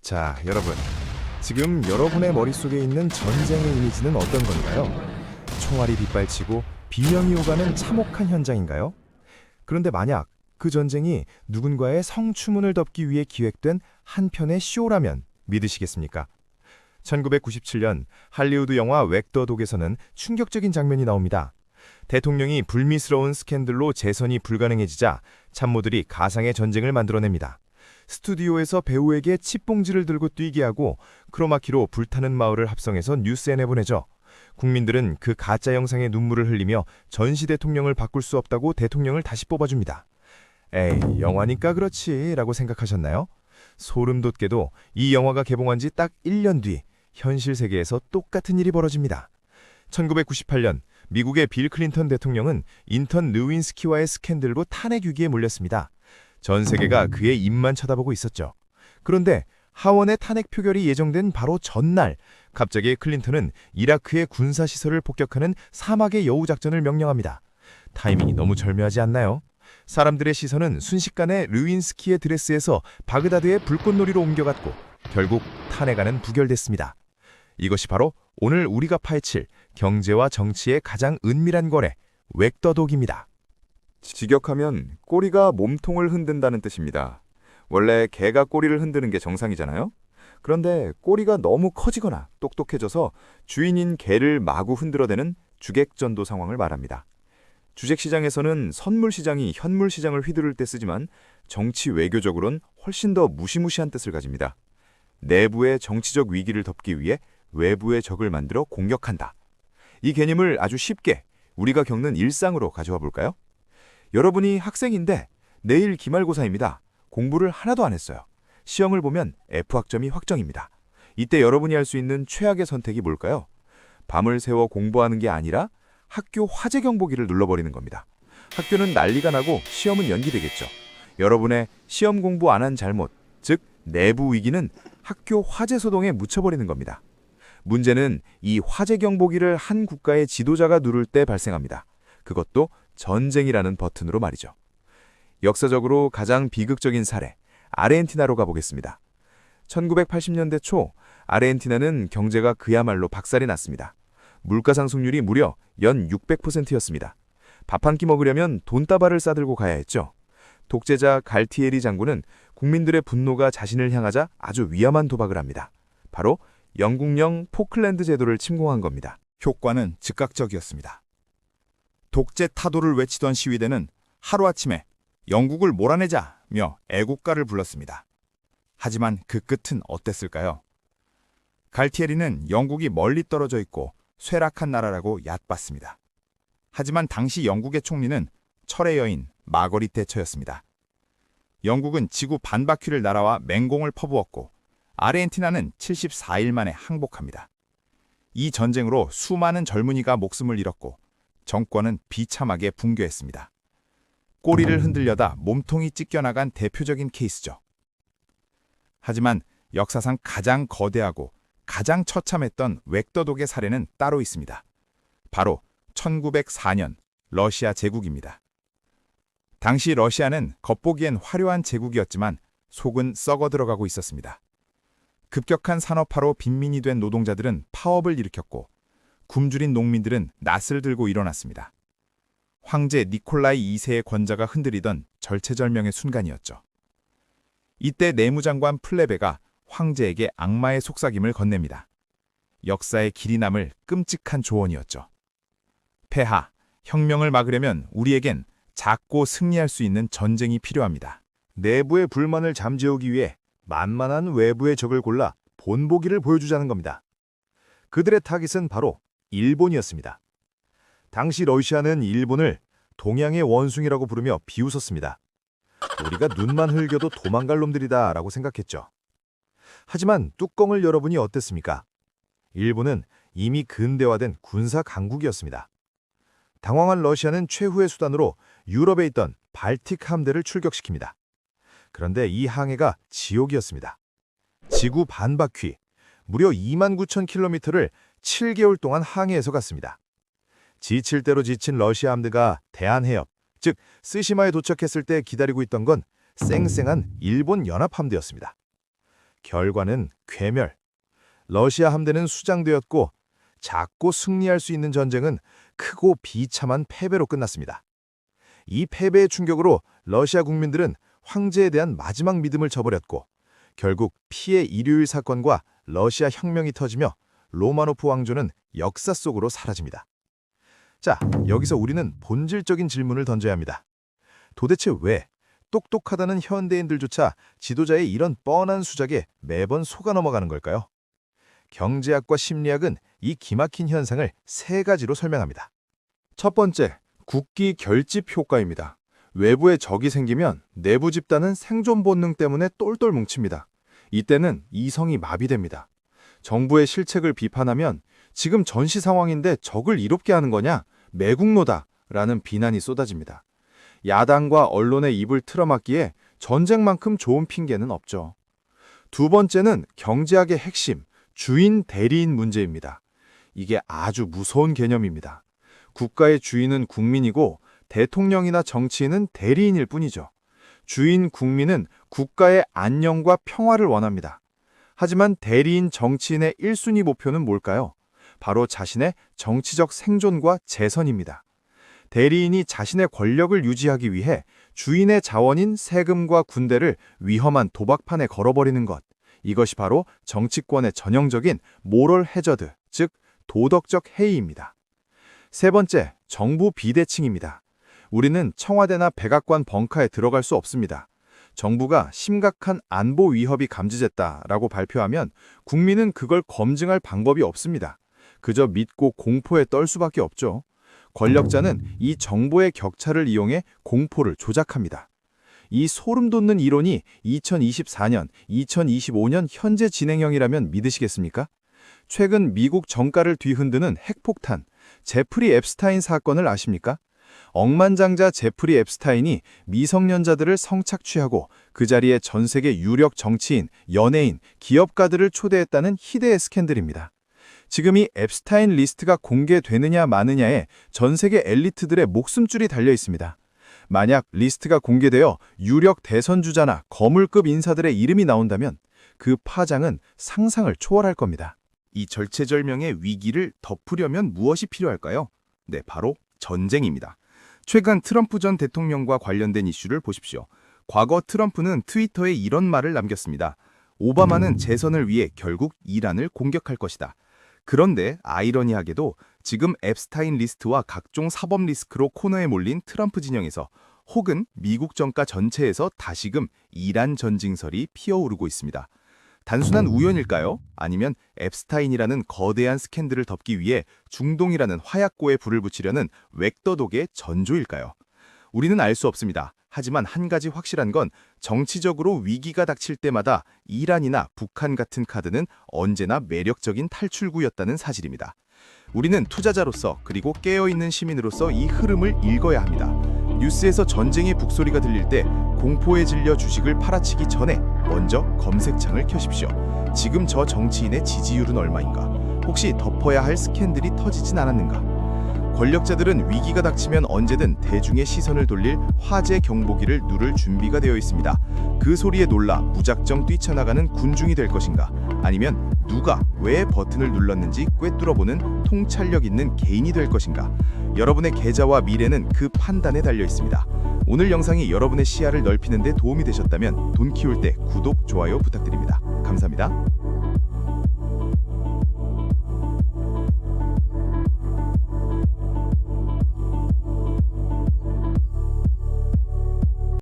자, 여러분. 지금 여러분의 머릿속에 있는 전쟁의 이미지는 어떤 건가요? 총알이 빗발치고 비명이 오가는 참혹한 현장인가요? 그런데 만약 그 전쟁이 누군가의 성추문을 덮기 위해 기획된 한 편의 쇼라면 믿으시겠습니까? 1997년 할리우드 영화 웩더 독에서는 충격적인 장면이 나옵니다. 대통령이 불미스러운 스캔들로 재선이 불가능해지자 참모들이 가상의 전쟁을 만들어냅니다. 스튜디오에서 배우에게 칩봉지를 들고 뛰게 하고 크로마키로 불타는 마을을 합성해서 뉴스에 내보내죠. 국민들은 그 가짜 영상에 눈물을 흘리며 전시 대통령을 바꿀 수 없다고 대통령을 다시 뽑아줍니다. 에이, 영화니까 그렇지 라고 생각하셨나요? 소름 돋게도 이 영화가 개봉한 지 딱 1년 뒤 현실 세계에서 똑같은 일이 벌어집니다. 1998년 미국의 빌 클린턴 대통령은 인턴 르윈스키와의 스캔들로 탄핵 위기에 몰렸습니다. 전 세계가 그의 입만 쳐다보고 있었죠. 그런데 하원의 탄핵 표결이 예정된 바로 전날 갑자기 클린턴은 이라크의 군사시설을 폭격하는 사막의 여우 작전을 명령합니다. 타이밍이 너무 절묘하지 않나요? 사람들의 시선은 순식간에 르윈스키의 드레스에서 바그다드의 불꽃놀이로 옮겨갔고 결국 탄핵안은 부결됐습니다. 이것이 바로 오늘 우리가 파헤칠 경제와 정치의 가장 은밀한 거래, 웩더 독입니다. 직역하면 꼬리가 몸통을 흔든다는 뜻입니다. 원래 개가 꼬리를 흔드는 게 정상이잖아요? 그런데 꼬리가 너무 커지거나 똑똑해져서 주인인 개를 마구 흔들어대는 주객전도 상황을 말합니다. 주식시장에서는 선물시장이 현물시장을 휘두를 때 쓰지만 정치 외교적으로는 훨씬 더 무시무시한 뜻을 가집니다. 내부의 정치적 위기를 덮기 위해 외부의 적을 만들어 공격한다. 이 개념을 아주 쉽게 우리가 겪는 일상으로 가져와 볼까요? 여러분이 학생인데 내일 기말고사입니다. 공부를 하나도 안 했어요. 시험을 보면 F학점이 확정입니다. 이때 여러분이 할 수 있는 최악의 선택이 뭘까요? 밤을 새워 공부하는 게 아니라 학교 화재 경보기를 눌러버리는 겁니다. 학교는 난리가 나고 시험은 연기되겠죠. 여러분의 시험 공부 안 한 잘못, 즉 내부 위기는 학교 화재 소동에 묻혀버리는 겁니다. 문제는 이 화재 경보기를 한 국가의 지도자가 누를 때 발생합니다. 그것도 전쟁이라는 버튼으로 말이죠. 역사적으로 가장 비극적인 사례, 아르헨티나로 가보겠습니다. 1980년대 초 아르헨티나는 경제가 그야말로 박살이 났습니다. 물가 상승률이 무려 연 600%였습니다. 밥 한 끼 먹으려면 돈다발을 싸들고 가야 했죠. 독재자 갈티에리 장군은 국민들의 분노가 자신을 향하자 아주 위험한 도박을 합니다. 바로 영국령 포클랜드 제도를 침공한 겁니다. 효과는 즉각적이었습니다. 독재 타도를 외치던 시위대는 하루아침에 영국을 몰아내자며 애국가를 불렀습니다. 하지만 그 끝은 어땠을까요? 갈티에리는 영국이 멀리 떨어져 있고 쇠락한 나라라고 얕봤습니다. 하지만 당시 영국의 총리는 철의 여인 마거릿 대처였습니다. 영국은 지구 반바퀴를 날아와 맹공을 퍼부었고 아르헨티나는 74일 만에 항복합니다. 이 전쟁으로 수많은 젊은이가 목숨을 잃었고 정권은 비참하게 붕괴했습니다. 꼬리를 흔들려다 몸통이 찢겨나간 대표적인 케이스죠. 하지만 역사상 가장 거대하고 가장 처참했던 웩더 독의 사례는 따로 있습니다. 바로 1904년 러시아 제국입니다. 당시 러시아는 겉보기엔 화려한 제국이었지만 속은 썩어 들어가고 있었습니다. 급격한 산업화로 빈민이 된 노동자들은 파업을 일으켰고 굶주린 농민들은 낫을 들고 일어났습니다. 황제 니콜라이 2세의 권좌가 흔들리던 절체절명의 순간이었죠. 이때 내무장관 플레베가 황제에게 악마의 속삭임을 건넵니다. 역사의 길이 남을 끔찍한 조언이었죠. 폐하, 혁명을 막으려면 우리에겐 작고 승리할 수 있는 전쟁이 필요합니다. 내부의 불만을 잠재우기 위해 만만한 외부의 적을 골라 본보기를 보여주자는 겁니다. 그들의 타깃은 바로 일본이었습니다. 당시 러시아는 일본을 동양의 원숭이라고 부르며 비웃었습니다. 우리가 눈만 흘겨도 도망갈 놈들이다 라고 생각했죠. 하지만 뚜껑을 열어보니 어땠습니까? 일본은 이미 근대화된 군사 강국이었습니다. 당황한 러시아는 최후의 수단으로 유럽에 있던 발틱 함대를 출격시킵니다. 그런데 이 항해가 지옥이었습니다. 지구 반바퀴, 무려 29,000km를 7개월 동안 항해해서 갔습니다. 지칠 대로 지친 러시아 함대가 대한해협, 즉 스시마에 도착했을 때 기다리고 있던 건 쌩쌩한 일본 연합함대였습니다. 결과는 괴멸. 러시아 함대는 수장되었고 작고 승리할 수 있는 전쟁은 크고 비참한 패배로 끝났습니다. 이 패배의 충격으로 러시아 국민들은 황제에 대한 마지막 믿음을 저버렸고 결국 피해 일요일 사건과 러시아 혁명이 터지며 로마노프 왕조는 역사 속으로 사라집니다. 자, 여기서 우리는 본질적인 질문을 던져야 합니다. 도대체 왜 똑똑하다는 현대인들조차 지도자의 이런 뻔한 수작에 매번 속아 넘어가는 걸까요? 경제학과 심리학은 이 기막힌 현상을 세 가지로 설명합니다. 첫 번째, 국기 결집 효과입니다. 외부에 적이 생기면 내부 집단은 생존 본능 때문에 똘똘 뭉칩니다. 이때는 이성이 마비됩니다. 정부의 실책을 비판하면 지금 전시 상황인데 적을 이롭게 하는 거냐? 매국노다! 라는 비난이 쏟아집니다. 야당과 언론의 입을 틀어막기에 전쟁만큼 좋은 핑계는 없죠. 두 번째는 경제학의 핵심, 주인 대리인 문제입니다. 이게 아주 무서운 개념입니다. 국가의 주인은 국민이고 대통령이나 정치인은 대리인일 뿐이죠. 주인 국민은 국가의 안녕과 평화를 원합니다. 하지만 대리인 정치인의 1순위 목표는 뭘까요? 바로 자신의 정치적 생존과 재선입니다. 대리인이 자신의 권력을 유지하기 위해 주인의 자원인 세금과 군대를 위험한 도박판에 걸어버리는 것. 이것이 바로 정치권의 전형적인 모럴 해저드, 즉 도덕적 해이입니다. 세 번째, 정부 비대칭입니다. 우리는 청와대나 백악관 벙커에 들어갈 수 없습니다. 정부가 심각한 안보 위협이 감지됐다라고 발표하면 국민은 그걸 검증할 방법이 없습니다. 그저 믿고 공포에 떨 수밖에 없죠. 권력자는 이 정보의 격차를 이용해 공포를 조작합니다. 이 소름 돋는 이론이 2024년, 2025년 현재 진행형이라면 믿으시겠습니까? 최근 미국 정가를 뒤흔드는 핵폭탄, 제프리 앱스타인 사건을 아십니까? 억만장자 제프리 앱스타인이 미성년자들을 성착취하고 그 자리에 전 세계 유력 정치인, 연예인, 기업가들을 초대했다는 희대의 스캔들입니다. 지금 이 앱스타인 리스트가 공개되느냐 마느냐에 전 세계 엘리트들의 목숨줄이 달려 있습니다. 만약 리스트가 공개되어 유력 대선주자나 거물급 인사들의 이름이 나온다면 그 파장은 상상을 초월할 겁니다. 이 절체절명의 위기를 덮으려면 무엇이 필요할까요? 네, 바로 전쟁입니다. 최근 트럼프 전 대통령과 관련된 이슈를 보십시오. 과거 트럼프는 트위터에 이런 말을 남겼습니다. 오바마는 재선을 위해 결국 이란을 공격할 것이다. 그런데 아이러니하게도 지금 앱스타인 리스트와 각종 사법 리스크로 코너에 몰린 트럼프 진영에서 혹은 미국 정가 전체에서 다시금 이란 전징설이 피어오르고 있습니다. 단순한 우연일까요? 아니면 앱스타인이라는 거대한 스캔들을 덮기 위해 중동이라는 화약고에 불을 붙이려는 웩더독의 전조일까요? 우리는 알 수 없습니다. 하지만 한 가지 확실한 건 정치적으로 위기가 닥칠 때마다 이란이나 북한 같은 카드는 언제나 매력적인 탈출구였다는 사실입니다. 우리는 투자자로서 그리고 깨어있는 시민으로서 이 흐름을 읽어야 합니다. 뉴스에서 전쟁의 북소리가 들릴 때 공포에 질려 주식을 팔아치기 전에 먼저 검색창을 켜십시오. 지금 저 정치인의 지지율은 얼마인가? 혹시 덮어야 할 스캔들이 터지진 않았는가? 권력자들은 위기가 닥치면 언제든 대중의 시선을 돌릴 화재 경보기를 누를 준비가 되어 있습니다. 그 소리에 놀라 무작정 뛰쳐나가는 군중이 될 것인가? 아니면 누가 왜 버튼을 눌렀는지 꿰뚫어보는 통찰력 있는 개인이 될 것인가? 여러분의 계좌와 미래는 그 판단에 달려 있습니다. 오늘 영상이 여러분의 시야를 넓히는 데 도움이 되셨다면 돈 키울 때 구독, 좋아요 부탁드립니다. 감사합니다.